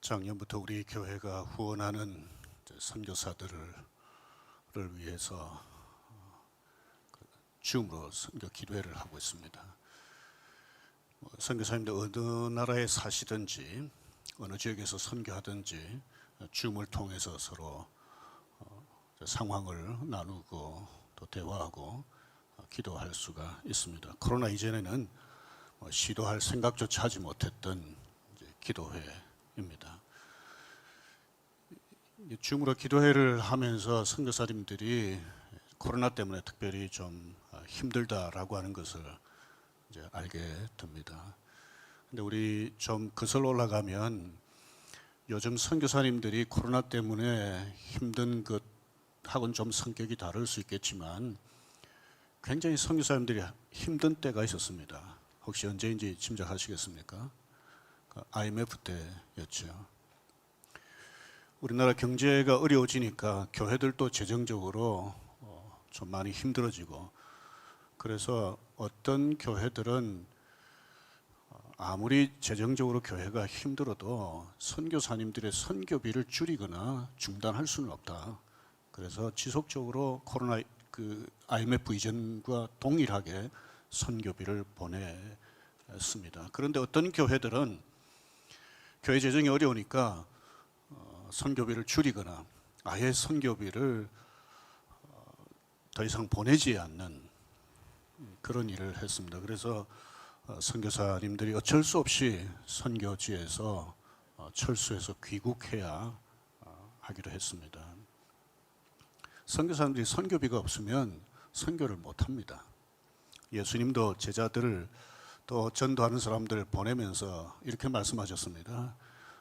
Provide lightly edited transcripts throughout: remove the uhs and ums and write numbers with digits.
작년부터 우리 교회가 후원하는 선교사들을 위해서 줌으로 선교 기도회를 하고 있습니다. 선교사님들 어느 나라에 사시든지 어느 지역에서 선교하든지 줌을 통해서 서로 상황을 나누고 또 대화하고 기도할 수가 있습니다. 코로나 이전에는 시도할 생각조차 하지 못했던 기도회입니다. 줌으로 기도회를 하면서 선교사님들이 코로나 때문에 특별히 좀 힘들다라고 하는 것을 이제 알게 됩니다. 근데 우리 좀 거슬러 올라가면 요즘 선교사님들이 코로나 때문에 힘든 것하고는 좀 성격이 다를 수 있겠지만 굉장히 선교사님들이 힘든 때가 있었습니다. 혹시 언제인지 짐작하시겠습니까? IMF 때였죠. 우리나라 경제가 어려워지니까 교회들도 재정적으로 좀 많이 힘들어지고, 그래서 어떤 교회들은 아무리 재정적으로 교회가 힘들어도 선교사님들의 선교비를 줄이거나 중단할 수는 없다. 그래서 지속적으로 코로나 IMF 이전과 동일하게 선교비를 보냈습니다. 그런데 어떤 교회들은 교회 재정이 어려우니까 선교비를 줄이거나 아예 선교비를 더 이상 보내지 않는 그런 일을 했습니다. 그래서 선교사님들이 어쩔 수 없이 선교지에서 철수해서 귀국해야 하기로 했습니다. 선교사님들이 선교비가 없으면 선교를 못합니다. 예수님도 제자들을 또 전도하는 사람들을 보내면서 이렇게 말씀하셨습니다.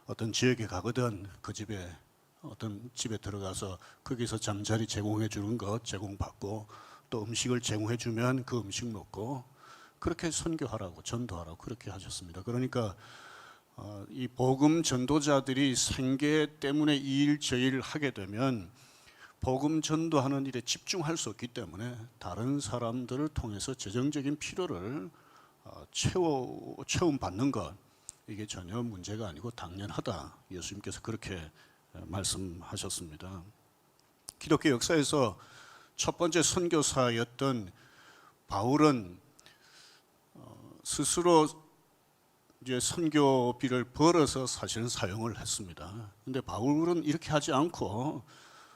어떤 지역에 가거든 그 집에 어떤 집에 들어가서 거기서 잠자리 제공해 주는 것 제공받고 또 음식을 제공해 주면 그 음식 먹고 그렇게 선교하라고 전도하라고 그렇게 하셨습니다. 그러니까 이 복음 전도자들이 생계 때문에 이 일 저 일을 하게 되면 복음 전도하는 일에 집중할 수 없기 때문에 다른 사람들을 통해서 재정적인 필요를 체험받는 것, 이게 전혀 문제가 아니고 당연하다. 예수님께서 그렇게 말씀하셨습니다. 기독교 역사에서 첫 번째 선교사였던 바울은 스스로 이제 선교비를 벌어서 사실은 사용을 했습니다. 근데 바울은 이렇게 하지 않고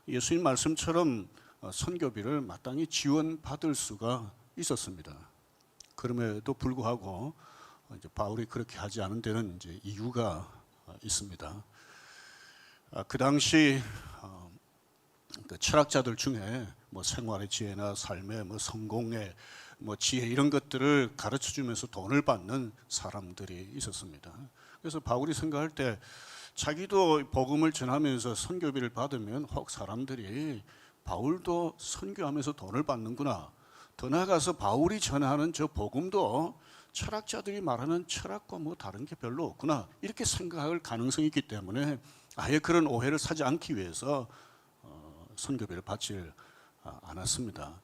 예수님 말씀처럼 선교비를 마땅히 지원받을 수가 있었습니다. 그럼에도 불구하고 이제 바울이 그렇게 하지 않은 데는 이제 이유가 있습니다. 그 당시 철학자들 중에 생활의 지혜나 삶의 성공의 지혜 이런 것들을 가르쳐 주면서 돈을 받는 사람들이 있었습니다. 그래서 바울이 생각할 때 자기도 복음을 전하면서 선교비를 받으면 혹 사람들이 바울도 선교하면서 돈을 받는구나. 더 나아가서 바울이 전하는 저 복음도 철학자들이 말하는 철학과 다른 게 별로 없구나. 이렇게 생각할 가능성이 있기 때문에 아예 그런 오해를 사지 않기 위해서 선교비를 받지 않았습니다.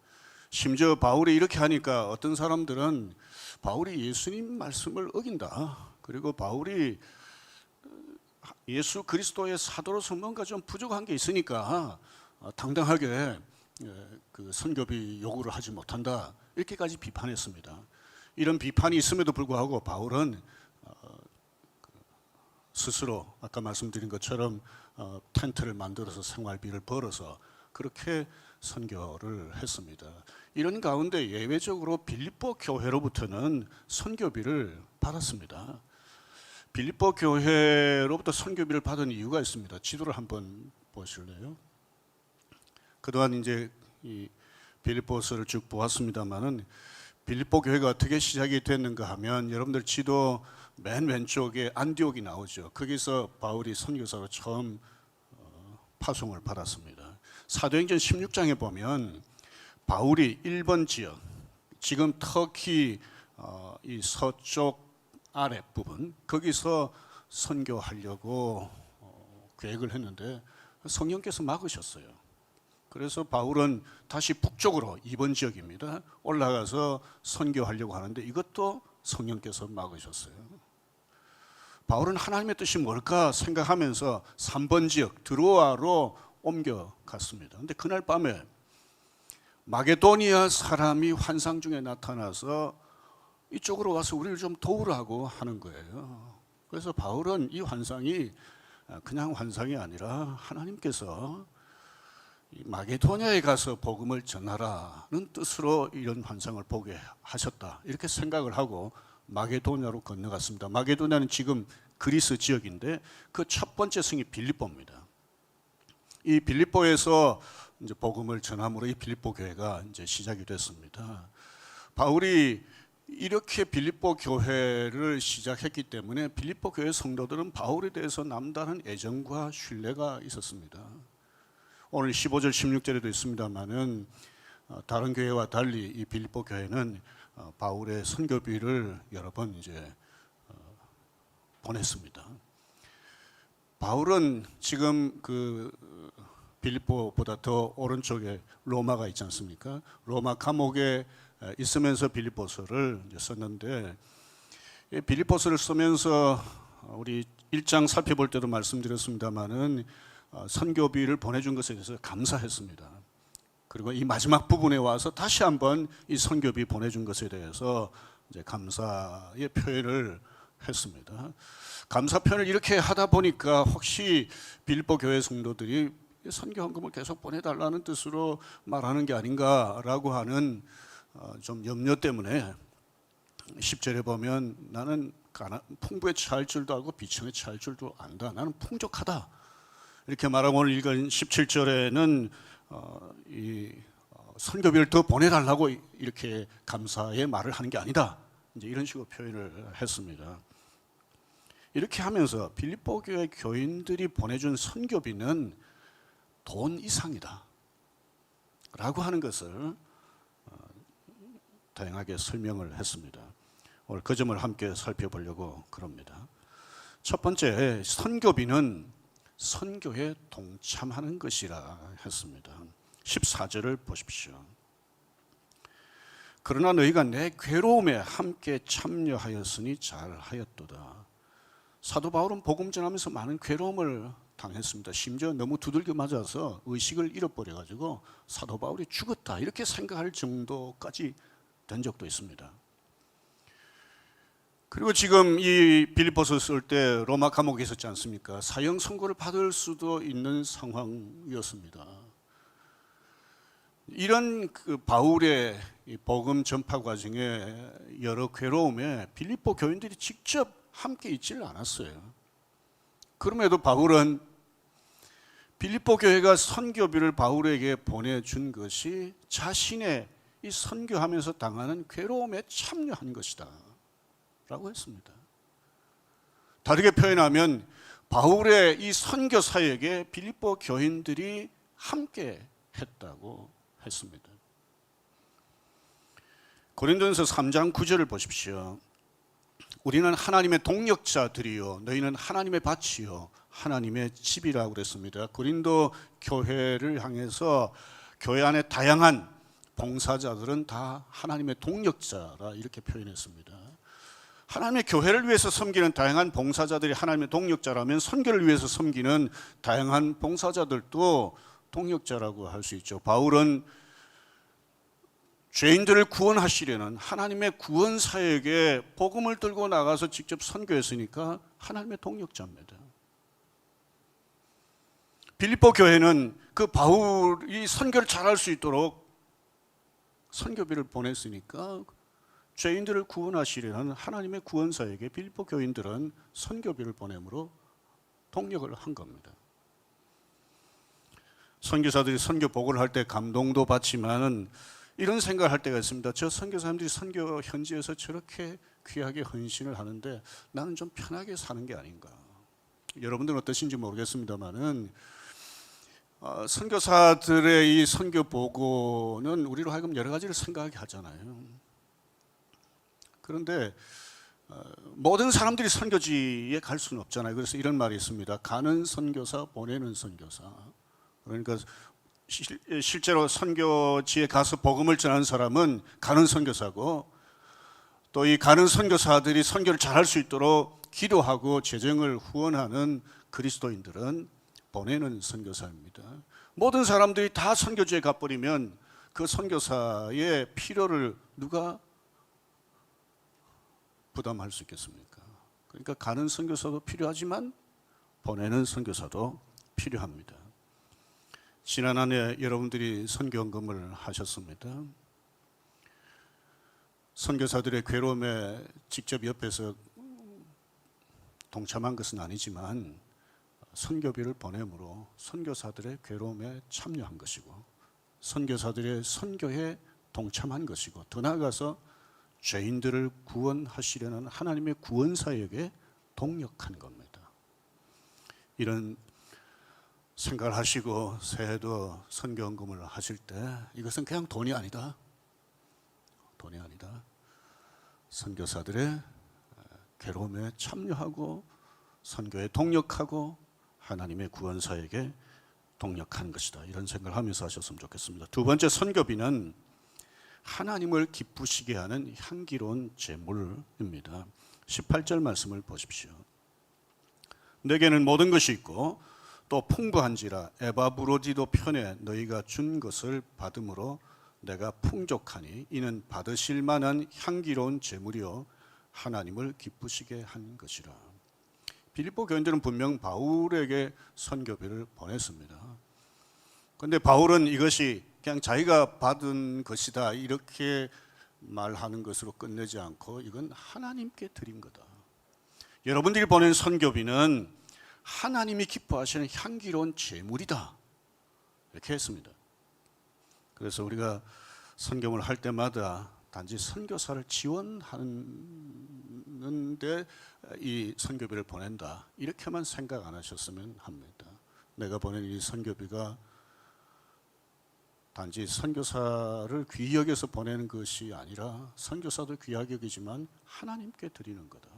심지어 바울이 이렇게 하니까 어떤 사람들은 바울이 예수님 말씀을 어긴다. 그리고 바울이 예수 그리스도의 사도로서 뭔가 좀 부족한 게 있으니까 당당하게 그 선교비 요구를 하지 못한다. 이렇게까지 비판했습니다. 이런 비판이 있음에도 불구하고 바울은 스스로 아까 말씀드린 것처럼 텐트를 만들어서 생활비를 벌어서 그렇게 선교를 했습니다. 이런 가운데 예외적으로 빌립보 교회로부터는 선교비를 받았습니다. 빌립보 교회로부터 선교비를 받은 이유가 있습니다. 지도를 한번 보실래요? 그동안 이제 이 빌립보서를 쭉 보았습니다만은 빌립보 교회가 어떻게 시작이 됐는가 하면 여러분들 지도 맨 왼쪽에 안디옥이 나오죠. 거기서 바울이 선교사로 처음 파송을 받았습니다. 사도행전 16장에 보면 바울이 일본 지역, 지금 터키 이 서쪽 아랫부분 거기서 선교하려고 계획을 했는데 성령께서 막으셨어요. 그래서 바울은 다시 북쪽으로 2번 지역입니다. 올라가서 선교하려고 하는데 이것도 성령께서 막으셨어요. 바울은 하나님의 뜻이 뭘까 생각하면서 3번 지역 드로아로 옮겨갔습니다. 근데 그날 밤에 마게도니아 사람이 환상 중에 나타나서 이쪽으로 와서 우리를 좀 도우라고 하는 거예요. 그래서 바울은 이 환상이 그냥 환상이 아니라 하나님께서 마게도냐에 가서 복음을 전하라는 뜻으로 이런 환상을 보게 하셨다, 이렇게 생각을 하고 마게도냐로 건너갔습니다. 마게도냐는 지금 그리스 지역인데 그 첫 번째 성이 빌립보입니다. 이 빌립보에서 이제 복음을 전함으로 이 빌립보 교회가 이제 시작이 됐습니다. 바울이 이렇게 빌립보 교회를 시작했기 때문에 빌립보 교회 성도들은 바울에 대해서 남다른 애정과 신뢰가 있었습니다. 오늘 15절 16절에도 있습니다만은 다른 교회와 달리 이 빌립보 교회는 바울의 선교비를 여러 번 이제 보냈습니다. 바울은 지금 그 빌립보보다 더 오른쪽에 로마가 있지 않습니까? 로마 감옥에 있으면서 빌립보서를 썼는데, 빌립보서를 쓰면서 우리 1장 살펴볼 때도 말씀드렸습니다만은 선교비를 보내준 것에 대해서 감사했습니다. 그리고 이 마지막 부분에 와서 다시 한번 이 선교비 보내준 것에 대해서 이제 감사의 표현을 했습니다. 감사 표현을 이렇게 하다 보니까 혹시 빌립보 교회 성도들이 선교 헌금을 계속 보내달라는 뜻으로 말하는 게 아닌가라고 하는 좀 염려 때문에 10절에 보면 나는 풍부에 처할 줄도 알고 비천에 처할 줄도 안다. 나는 풍족하다. 이렇게 말하고 오늘 읽은 17절에는 이 선교비를 더 보내달라고 이렇게 감사의 말을 하는 게 아니다, 이제 이런 식으로 표현을 했습니다. 이렇게 하면서 빌립보 교회 교인들이 보내준 선교비는 돈 이상이다 라고 하는 것을 다양하게 설명을 했습니다. 오늘 그 점을 함께 살펴보려고 그럽니다. 첫 번째, 선교비는 선교에 동참하는 것이라 했습니다. 14절을 보십시오. 그러나 너희가 내 괴로움에 함께 참여하였으니 잘하였도다. 사도 바울은 복음 전하면서 많은 괴로움을 당했습니다. 심지어 너무 두들겨 맞아서 의식을 잃어버려가지고 사도 바울이 죽었다 이렇게 생각할 정도까지 된 적도 있습니다. 그리고 지금 이 빌립보서 쓸 때 로마 감옥에 있었지 않습니까? 사형 선고를 받을 수도 있는 상황이었습니다. 이런 그 바울의 복음 전파 과정에 여러 괴로움에 빌립보 교인들이 직접 함께 있지를 않았어요. 그럼에도 바울은 빌립보 교회가 선교비를 바울에게 보내준 것이 자신의 이 선교하면서 당하는 괴로움에 참여한 것이다 라고 했습니다. 다르게 표현하면 바울의 이 선교 사역에 빌립보 교인들이 함께 했다고 했습니다. 고린도전서 3장 9절을 보십시오. 우리는 하나님의 동역자들이요 너희는 하나님의 밭이요 하나님의 집이라고 그랬습니다. 고린도 교회를 향해서 교회 안에 다양한 봉사자들은 다 하나님의 동역자라 이렇게 표현했습니다. 하나님의 교회를 위해서 섬기는 다양한 봉사자들이 하나님의 동역자라면 선교를 위해서 섬기는 다양한 봉사자들도 동역자라고 할 수 있죠. 바울은 죄인들을 구원하시려는 하나님의 구원 사역에 복음을 들고 나가서 직접 선교했으니까 하나님의 동역자입니다. 빌립보 교회는 그 바울이 선교를 잘할 수 있도록 선교비를 보냈으니까 죄인들을 구원하시려는 하나님의 구원 사역에 빌립보 교인들은 선교비를 보내므로 동력을 한 겁니다. 선교사들이 선교 보고를 할 때 감동도 받지만은 이런 생각을 할 때가 있습니다. 저 선교사님들이 선교 현지에서 저렇게 귀하게 헌신을 하는데 나는 좀 편하게 사는 게 아닌가. 여러분들은 어떠신지 모르겠습니다만은 선교사들의 이 선교 보고는 우리로 하여금 여러 가지를 생각하게 하잖아요. 그런데 모든 사람들이 선교지에 갈 수는 없잖아요. 그래서 이런 말이 있습니다. 가는 선교사, 보내는 선교사. 그러니까 실제로 선교지에 가서 복음을 전하는 사람은 가는 선교사고, 또 이 가는 선교사들이 선교를 잘할 수 있도록 기도하고 재정을 후원하는 그리스도인들은 보내는 선교사입니다. 모든 사람들이 다 선교지에 가버리면 그 선교사의 필요를 누가 부담할 수 있겠습니까? 그러니까 가는 선교사도 필요하지만 보내는 선교사도 필요합니다. 지난 한 해 여러분들이 선교헌금을 하셨습니다. 선교사들의 괴로움에 직접 옆에서 동참한 것은 아니지만 선교비를 보냄으로 선교사들의 괴로움에 참여한 것이고, 선교사들의 선교에 동참한 것이고, 더 나아가서 죄인들을 구원하시려는 하나님의 구원사역에 동력한 겁니다. 이런 생각을 하시고 새해도 선교헌금을 하실 때 이것은 그냥 돈이 아니다. 돈이 아니다. 선교사들의 괴로움에 참여하고 선교에 동력하고 하나님의 구원사역에 동력하는 것이다. 이런 생각을 하면서 하셨으면 좋겠습니다. 두 번째, 선교비는 하나님을 기쁘시게 하는 향기로운 제물입니다. 18절 말씀을 보십시오. 내게는 모든 것이 있고 또 풍부한지라 에바브로디도 편에 너희가 준 것을 받음으로 내가 풍족하니 이는 받으실 만한 향기로운 제물이요 하나님을 기쁘시게 한 것이라. 빌립보 교인들은 분명 바울에게 선교비를 보냈습니다. 그런데 바울은 이것이 그냥 자기가 받은 것이다 이렇게 말하는 것으로 끝내지 않고 이건 하나님께 드린 거다. 여러분들이 보낸 선교비는 하나님이 기뻐하시는 향기로운 제물이다 이렇게 했습니다. 그래서 우리가 선교를 할 때마다 단지 선교사를 지원하는데 이 선교비를 보낸다 이렇게만 생각 안 하셨으면 합니다. 내가 보낸 이 선교비가 단지 선교사를 귀히 여겨서 보내는 것이 아니라 선교사도 귀하게 여기지만 하나님께 드리는 거다.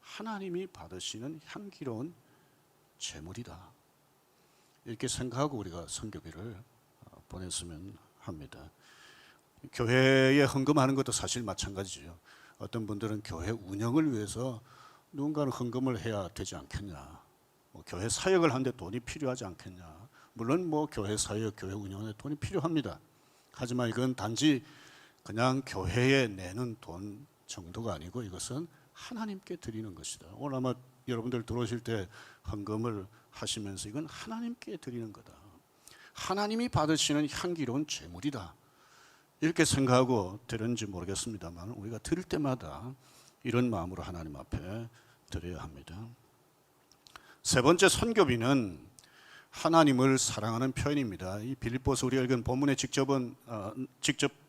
하나님이 받으시는 향기로운 제물이다. 이렇게 생각하고 우리가 선교비를 보냈으면 합니다. 교회에 헌금하는 것도 사실 마찬가지죠. 어떤 분들은 교회 운영을 위해서 누군가는 헌금을 해야 되지 않겠냐. 교회 사역을 하는데 돈이 필요하지 않겠냐. 물론 교회 사역, 교회 운영에 돈이 필요합니다. 하지만 이건 단지 그냥 교회에 내는 돈 정도가 아니고 이것은 하나님께 드리는 것이다. 오늘 아마 여러분들 들어오실 때 헌금을 하시면서 이건 하나님께 드리는 거다. 하나님이 받으시는 향기로운 제물이다. 이렇게 생각하고 드렸는지 모르겠습니다만 우리가 드릴 때마다 이런 마음으로 하나님 앞에 드려야 합니다. 세 번째, 선교비는 하나님을 사랑하는 표현입니다. 이 빌립보서 우리가 읽은 본문에 직접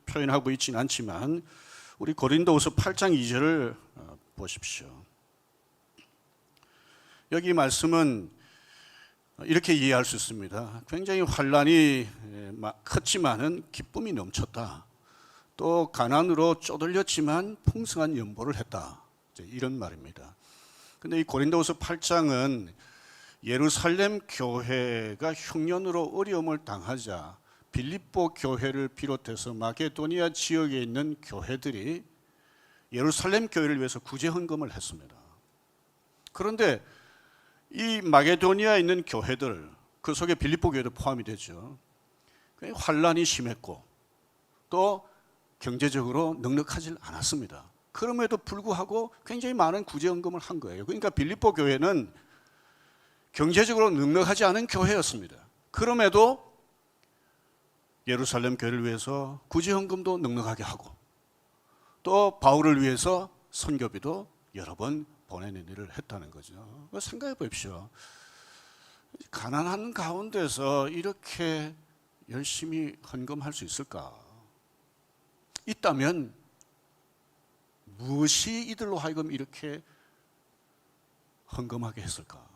표현하고 있지는 않지만 우리 고린도후서 8장 2절을 보십시오. 여기 말씀은 이렇게 이해할 수 있습니다. 굉장히 환난이 컸지만은 기쁨이 넘쳤다. 또 가난으로 쪼들렸지만 풍성한 연보를 했다. 이런 말입니다. 근데 이 고린도후서 8장은 예루살렘 교회가 흉년으로 어려움을 당하자 빌립보 교회를 비롯해서 마게도니아 지역에 있는 교회들이 예루살렘 교회를 위해서 구제 헌금을 했습니다. 그런데 이 마게도니아에 있는 교회들, 그 속에 빌립보 교회도 포함이 되죠. 환란이 심했고 또 경제적으로 넉넉하지 않았습니다. 그럼에도 불구하고 굉장히 많은 구제 헌금을 한 거예요. 그러니까 빌립보 교회는 경제적으로 넉넉하지 않은 교회였습니다. 그럼에도 예루살렘 교회를 위해서 구제 헌금도 넉넉하게 하고 또 바울을 위해서 선교비도 여러 번 보내는 일을 했다는 거죠. 생각해 보십시오. 가난한 가운데서 이렇게 열심히 헌금할 수 있을까? 있다면 무엇이 이들로 하여금 이렇게 헌금하게 했을까?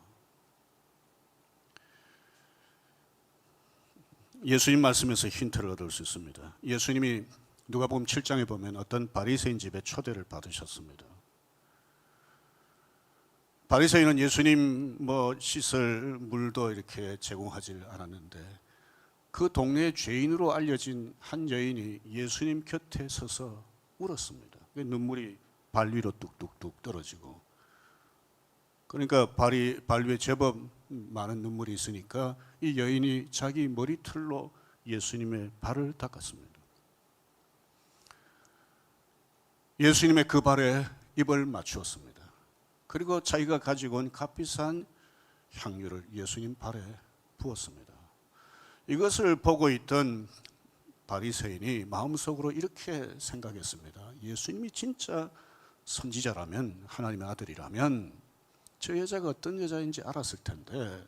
예수님 말씀에서 힌트를 얻을 수 있습니다. 예수님이 누가복음 7장에 보면 어떤 바리새인 집에 초대를 받으셨습니다. 바리새인은 예수님 씻을 물도 이렇게 제공하지 않았는데 그 동네의 죄인으로 알려진 한 여인이 예수님 곁에 서서 울었습니다. 눈물이 발 위로 뚝뚝뚝 떨어지고, 그러니까 발 위에 제법 많은 눈물이 있으니까 이 여인이 자기 머리털로 예수님의 발을 닦았습니다. 예수님의 그 발에 입을 맞추었습니다. 그리고 자기가 가지고 온 값비싼 향유를 예수님 발에 부었습니다. 이것을 보고 있던 바리새인이 마음속으로 이렇게 생각했습니다. 예수님이 진짜 선지자라면, 하나님의 아들이라면 저 여자가 어떤 여자인지 알았을 텐데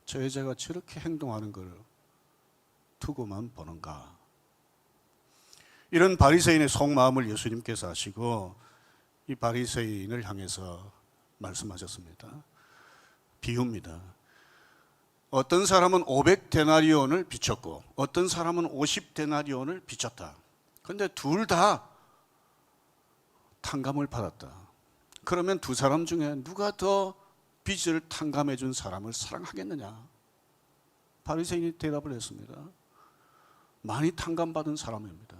저 여자가 저렇게 행동하는 걸 두고만 보는가. 이런 바리새인의 속마음을 예수님께서 아시고 이 바리새인을 향해서 말씀하셨습니다. 비유입니다. 어떤 사람은 500데나리온을 비췄고 어떤 사람은 50데나리온을 비췄다. 그런데 둘 다 탕감을 받았다. 그러면 두 사람 중에 누가 더 빚을 탕감해 준 사람을 사랑하겠느냐? 바리새인이 대답을 했습니다. 많이 탕감받은 사람입니다.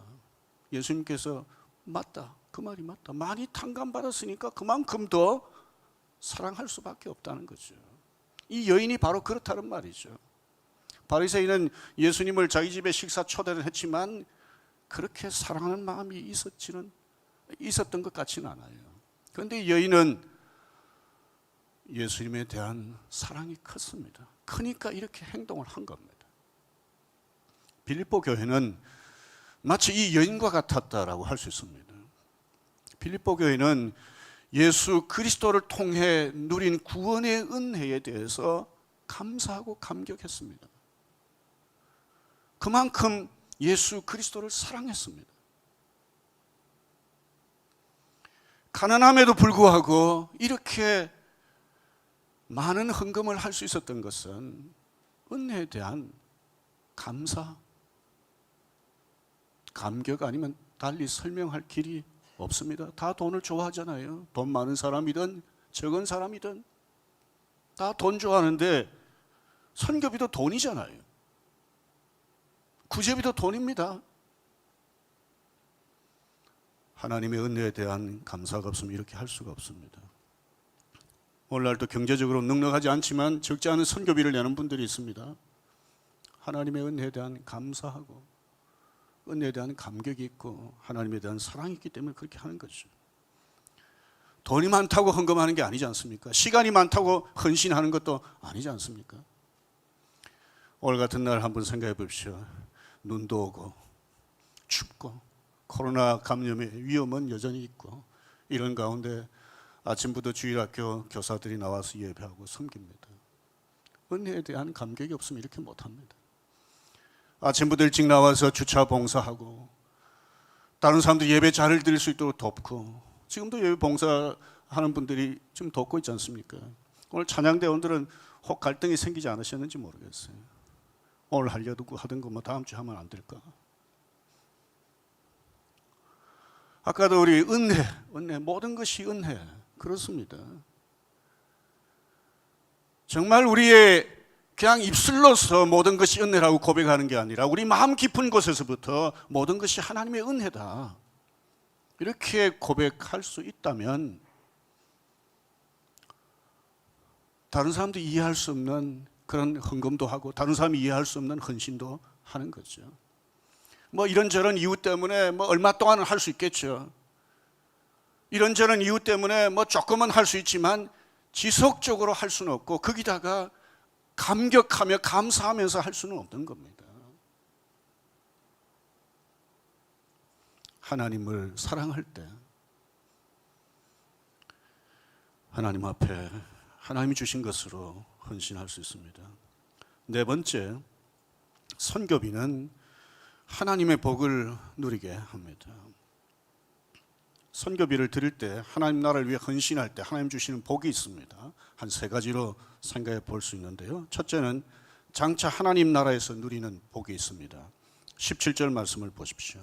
예수님께서 맞다. 그 말이 맞다. 많이 탕감받았으니까 그만큼 더 사랑할 수밖에 없다는 거죠. 이 여인이 바로 그렇다는 말이죠. 바리새인은 예수님을 자기 집에 식사 초대를 했지만 그렇게 사랑하는 마음이 있었던 것 같지는 않아요. 그런데 여인은 예수님에 대한 사랑이 컸습니다. 크니까 이렇게 행동을 한 겁니다. 빌립보 교회는 마치 이 여인과 같았다라고 할 수 있습니다. 빌립보 교회는 예수 그리스도를 통해 누린 구원의 은혜에 대해서 감사하고 감격했습니다. 그만큼 예수 그리스도를 사랑했습니다. 가난함에도 불구하고 이렇게 많은 헌금을 할 수 있었던 것은 은혜에 대한 감사, 감격 아니면 달리 설명할 길이 없습니다. 다 돈을 좋아하잖아요. 돈 많은 사람이든 적은 사람이든 다 돈 좋아하는데 선교비도 돈이잖아요. 구제비도 돈입니다. 하나님의 은혜에 대한 감사가 없으면 이렇게 할 수가 없습니다. 오늘날도 경제적으로 넉넉하지 않지만 적지 않은 선교비를 내는 분들이 있습니다. 하나님의 은혜에 대한 감사하고 은혜에 대한 감격이 있고 하나님에 대한 사랑이 있기 때문에 그렇게 하는 거죠. 돈이 많다고 헌금하는 게 아니지 않습니까? 시간이 많다고 헌신하는 것도 아니지 않습니까? 오늘 같은 날 한번 생각해 보십시오. 눈도 오고 춥고 코로나 감염의 위험은 여전히 있고 이런 가운데 아침부터 주일학교 교사들이 나와서 예배하고 섬깁니다. 은혜에 대한 감격이 없으면 이렇게 못합니다. 아침부터 일찍 나와서 주차 봉사하고 다른 사람들 예배 잘 드릴 수 있도록 돕고 지금도 예배 봉사하는 분들이 지금 돕고 있지 않습니까? 오늘 찬양대원들은 혹 갈등이 생기지 않으셨는지 모르겠어요. 오늘 하려고 하던 거 뭐 다음 주에 하면 안 될까? 아까도 우리 은혜, 모든 것이 은혜. 그렇습니다. 정말 우리의 그냥 입술로서 모든 것이 은혜라고 고백하는 게 아니라 우리 마음 깊은 곳에서부터 모든 것이 하나님의 은혜다. 이렇게 고백할 수 있다면 다른 사람도 이해할 수 없는 그런 헌금도 하고 다른 사람이 이해할 수 없는 헌신도 하는 거죠. 뭐 이런저런 이유 때문에 뭐 얼마 동안은 할 수 있겠죠. 이런저런 이유 때문에 뭐 조금은 할 수 있지만 지속적으로 할 수는 없고 거기다가 감격하며 감사하면서 할 수는 없는 겁니다. 하나님을 사랑할 때 하나님 앞에 하나님이 주신 것으로 헌신할 수 있습니다. 네 번째, 선교비는 하나님의 복을 누리게 합니다. 선교비를 드릴 때 하나님 나라를 위해 헌신할 때 하나님 주시는 복이 있습니다. 한 세 가지로 생각해 볼 수 있는데요. 첫째는 장차 하나님 나라에서 누리는 복이 있습니다. 17절 말씀을 보십시오.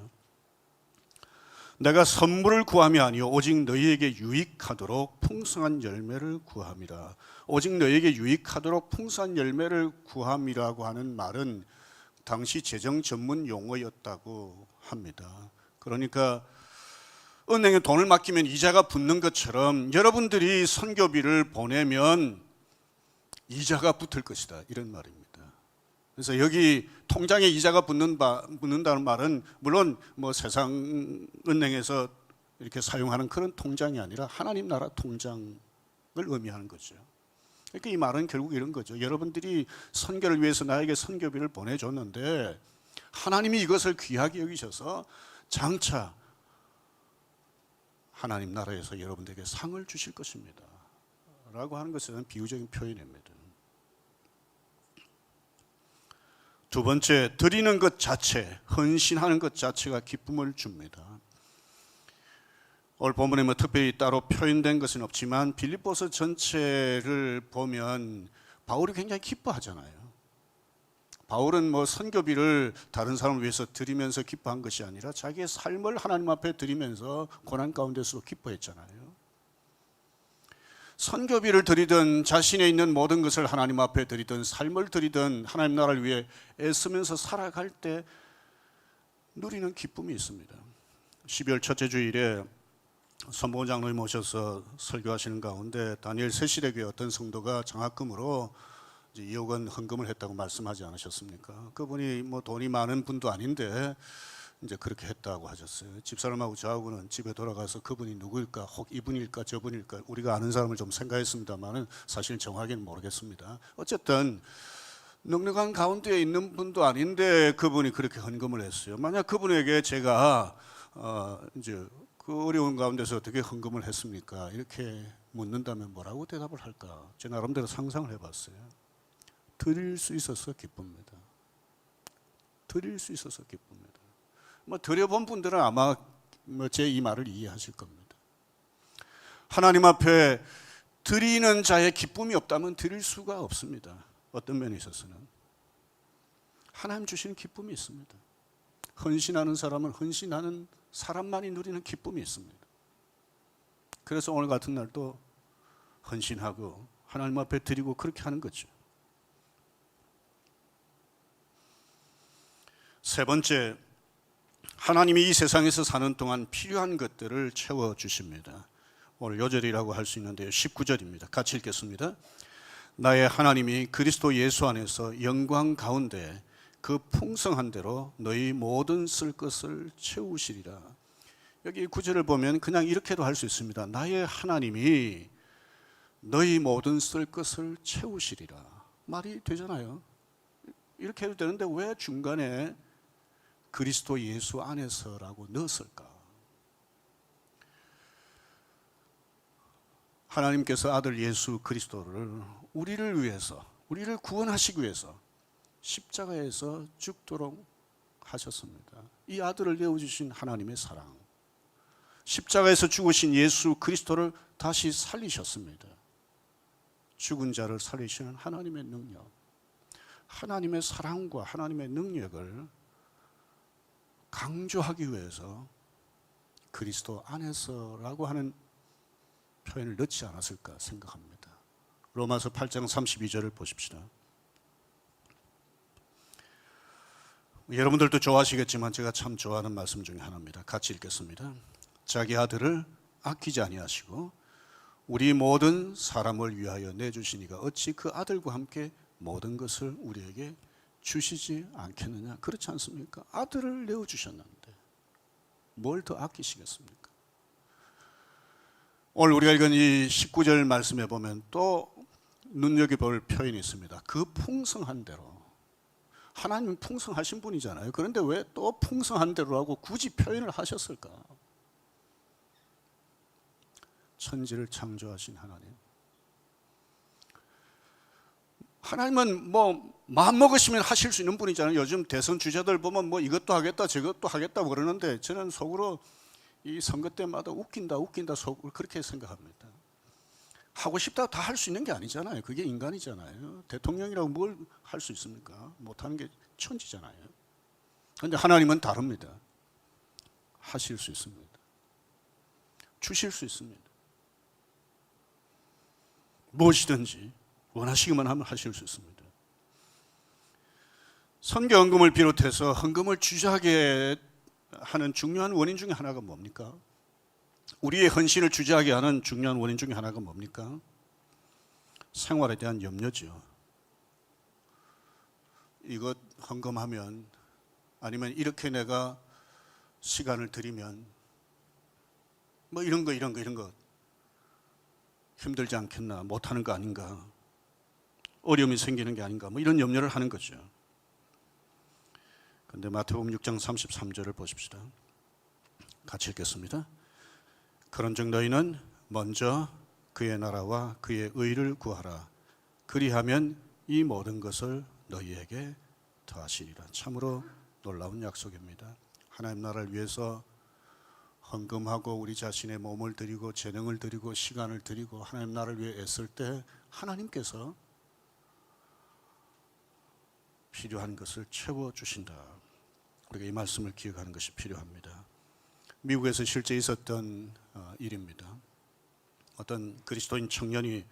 내가 선물을 구함이 아니요 오직 너희에게 유익하도록 풍성한 열매를 구함이라. 오직 너희에게 유익하도록 풍성한 열매를 구함이라고 하는 말은 당시 재정 전문 용어였다고 합니다. 그러니까 은행에 돈을 맡기면 이자가 붙는 것처럼 여러분들이 선교비를 보내면 이자가 붙을 것이다, 이런 말입니다. 그래서 여기 통장에 이자가 붙는다는 말은 물론 뭐 세상 은행에서 이렇게 사용하는 그런 통장이 아니라 하나님 나라 통장을 의미하는 거죠. 그러니까 이 말은 결국 이런 거죠. 여러분들이 선교를 위해서 나에게 선교비를 보내줬는데 하나님이 이것을 귀하게 여기셔서 장차 하나님 나라에서 여러분들에게 상을 주실 것입니다 라고 하는 것은 비유적인 표현입니다. 두 번째, 드리는 것 자체, 헌신하는 것 자체가 기쁨을 줍니다. 오늘 본문에 뭐 특별히 따로 표현된 것은 없지만 빌립보서 전체를 보면 바울이 굉장히 기뻐하잖아요. 바울은 뭐 선교비를 다른 사람을 위해서 드리면서 기뻐한 것이 아니라 자기의 삶을 하나님 앞에 드리면서 고난 가운데서도 기뻐했잖아요. 선교비를 드리든 자신의 있는 모든 것을 하나님 앞에 드리든 삶을 드리든 하나님 나라를 위해 애쓰면서 살아갈 때 누리는 기쁨이 있습니다. 12월 첫째 주일에 선보원 장로님 모셔서 설교하시는 가운데 다니엘 세실에게 어떤 성도가 장학금으로 2억 원 헌금을 했다고 말씀하지 않으셨습니까? 그분이 뭐 돈이 많은 분도 아닌데 이제 그렇게 했다고 하셨어요. 집사람하고 저하고는 집에 돌아가서 그분이 누구일까, 혹 이분일까 저분일까 우리가 아는 사람을 좀 생각했습니다만은 사실 정확히는 모르겠습니다. 어쨌든 넉넉한 가운데에 있는 분도 아닌데 그분이 그렇게 헌금을 했어요. 만약 그분에게 제가 이제 그 어려운 가운데서 어떻게 헌금을 했습니까? 이렇게 묻는다면 뭐라고 대답을 할까? 제 나름대로 상상을 해봤어요. 드릴 수 있어서 기쁩니다. 드릴 수 있어서 기쁩니다. 뭐 드려본 분들은 아마 제 이 말을 이해하실 겁니다. 하나님 앞에 드리는 자의 기쁨이 없다면 드릴 수가 없습니다. 어떤 면에 있어서는 하나님 주시는 기쁨이 있습니다. 헌신하는 사람은 헌신하는 사람만이 누리는 기쁨이 있습니다. 그래서 오늘 같은 날도 헌신하고 하나님 앞에 드리고 그렇게 하는 거죠. 세 번째, 하나님이 이 세상에서 사는 동안 필요한 것들을 채워주십니다. 오늘 요절이라고 할 수 있는데요. 19절입니다. 같이 읽겠습니다. 나의 하나님이 그리스도 예수 안에서 영광 가운데 그 풍성한 대로 너희 모든 쓸 것을 채우시리라. 여기 9절을 보면 그냥 이렇게도 할 수 있습니다. 나의 하나님이 너희 모든 쓸 것을 채우시리라. 말이 되잖아요. 이렇게 해도 되는데 왜 중간에 그리스도 예수 안에서라고 넣었을까? 하나님께서 아들 예수 그리스도를 우리를 위해서, 우리를 구원하시기 위해서 십자가에서 죽도록 하셨습니다. 이 아들을 내어주신 하나님의 사랑, 십자가에서 죽으신 예수 그리스도를 다시 살리셨습니다. 죽은 자를 살리시는 하나님의 능력, 하나님의 사랑과 하나님의 능력을 강조하기 위해서 그리스도 안에서라고 하는 표현을 넣지 않았을까 생각합니다. 로마서 8장 32절을 보십시다. 여러분들도 좋아하시겠지만 제가 참 좋아하는 말씀 중에 하나입니다. 같이 읽겠습니다. 자기 아들을 아끼지 아니하시고 우리 모든 사람을 위하여 내주시니가 어찌 그 아들과 함께 모든 것을 우리에게 주시지 않겠느냐? 그렇지 않습니까? 아들을 내어주셨는데 뭘 더 아끼시겠습니까? 오늘 우리가 읽은 이 19절 말씀에 보면 또 눈여겨볼 표현이 있습니다. 그 풍성한 대로. 하나님은 풍성하신 분이잖아요. 그런데 왜 또 풍성한 대로라고 굳이 표현을 하셨을까? 천지를 창조하신 하나님. 하나님은 뭐 마음 먹으시면 하실 수 있는 분이잖아요. 요즘 대선 주자들 보면 뭐 이것도 하겠다 저것도 하겠다 그러는데 저는 속으로 이 선거 때마다 웃긴다 속으로 그렇게 생각합니다. 하고 싶다고 다 할 수 있는 게 아니잖아요. 그게 인간이잖아요. 대통령이라고 뭘 할 수 있습니까? 못하는 게 천지잖아요. 그런데 하나님은 다릅니다. 하실 수 있습니다. 주실 수 있습니다. 무엇이든지 원하시기만 하면 하실 수 있습니다. 선교 헌금을 비롯해서 헌금을 주저하게 하는 중요한 원인 중에 하나가 뭡니까? 우리의 헌신을 주저하게 하는 중요한 원인 중에 하나가 뭡니까? 생활에 대한 염려죠. 이것 헌금하면, 아니면 이렇게 내가 시간을 들이면 뭐 이런 거 힘들지 않겠나, 못하는 거 아닌가, 어려움이 생기는 게 아닌가, 뭐 이런 염려를 하는 거죠. 그런데 마태복음 6장 33절을 보십시다. 같이 읽겠습니다. 그런즉 너희는 먼저 그의 나라와 그의 의를 구하라. 그리하면 이 모든 것을 너희에게 더하시리라. 참으로 놀라운 약속입니다. 하나님 나라를 위해서 헌금하고 우리 자신의 몸을 드리고 재능을 드리고 시간을 드리고 하나님 나라를 위해 애쓸 때 하나님께서 필요한 것을 채워주신다. 우리가 이 말씀을 기억하는 것이 필요합니다. 미국에서 실제 있었던 일입니다. 어떤 그리스도인 청년이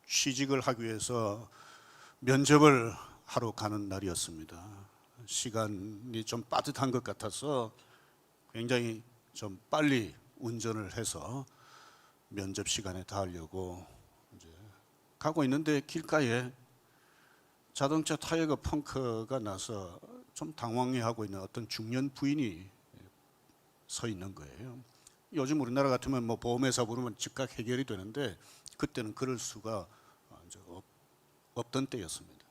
취직을 하기 위해서 면접을 하러 가는 날이었습니다. 시간이 좀 빠듯한 것 같아서 굉장히 좀 빨리 운전을 해서 면접 시간에 닿으려고 이제 가고 있는데 길가에 자동차 타이어가 펑크가 나서 좀 당황해하고 있는 어떤 중년 부인이 서 있는 거예요. 요즘 우리나라 같으면 뭐 보험회사 부르면 즉각 해결이 되는데 그때는 그럴 수가 이제 없던 때였습니다.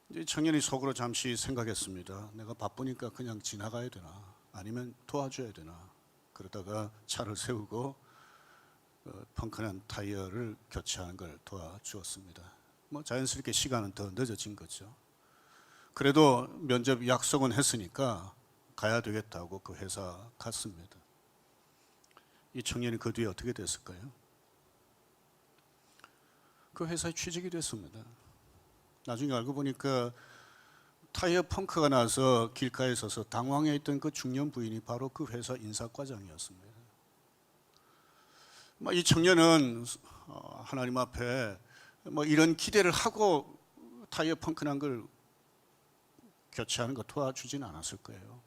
이제 청년이 속으로 잠시 생각했습니다. 내가 바쁘니까 그냥 지나가야 되나, 아니면 도와줘야 되나. 그러다가 차를 세우고 펑크난 타이어를 교체하는 걸 도와주었습니다. 뭐 자연스럽게 시간은 더 늦어진 거죠. 그래도 면접 약속은 했으니까 가야 되겠다고 그 회사 갔습니다. 이 청년이 그 뒤에 어떻게 됐을까요? 그 회사에 취직이 됐습니다. 나중에 알고 보니까 타이어 펑크가 나서 길가에 서서 당황해 있던 그 중년 부인이 바로 그 회사 인사과장이었습니다. 이 청년은 하나님 앞에 이런 기대를 하고 타이어 펑크 난 걸 교체하는 거 도와주진 않았을 거예요.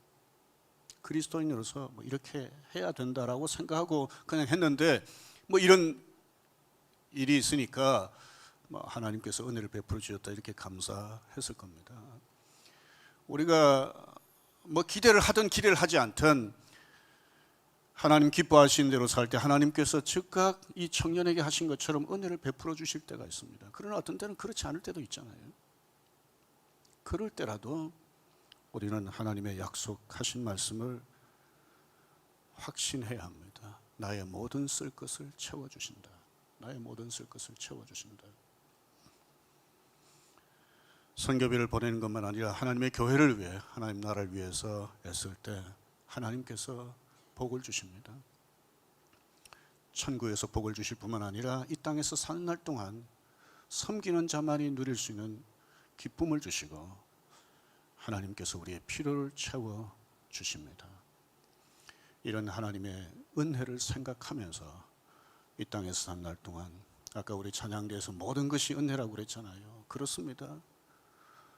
그리스도인으로서 이렇게 해야 된다라고 생각하고 그냥 했는데 이런 일이 있으니까 하나님께서 은혜를 베풀어 주셨다 이렇게 감사했을 겁니다. 우리가 기대를 하든 기대를 하지 않든 하나님 기뻐하시는 대로 살 때 하나님께서 즉각 이 청년에게 하신 것처럼 은혜를 베풀어 주실 때가 있습니다. 그러나 어떤 때는 그렇지 않을 때도 있잖아요. 그럴 때라도 우리는 하나님의 약속하신 말씀을 확신해야 합니다. 나의 모든 쓸 것을 채워주신다. 나의 모든 쓸 것을 채워주신다. 선교비를 보내는 것만 아니라 하나님의 교회를 위해, 하나님 나라를 위해서 애쓸 때 하나님께서 복을 주십니다. 천국에서 복을 주실 뿐만 아니라 이 땅에서 사는 날 동안 섬기는 자만이 누릴 수 있는 기쁨을 주시고 하나님께서 우리의 필요를 채워 주십니다. 이런 하나님의 은혜를 생각하면서 이 땅에서 사는 날 동안, 아까 우리 찬양대에서 모든 것이 은혜라고 그랬잖아요. 그렇습니다.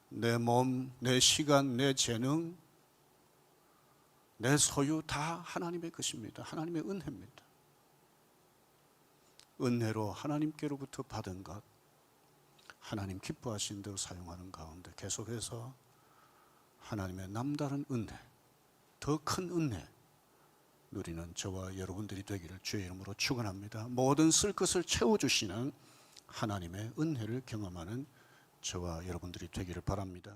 내 몸, 내 시간, 내 재능, 내 소유 다 하나님의 것입니다. 하나님의 은혜입니다. 은혜로 하나님께로부터 받은 것, 하나님 기뻐하신 대로 사용하는 가운데 계속해서 하나님의 남다른 은혜, 더 큰 은혜 누리는 저와 여러분들이 되기를 주의 이름으로 축원합니다. 모든 쓸 것을 채워주시는 하나님의 은혜를 경험하는 저와 여러분들이 되기를 바랍니다.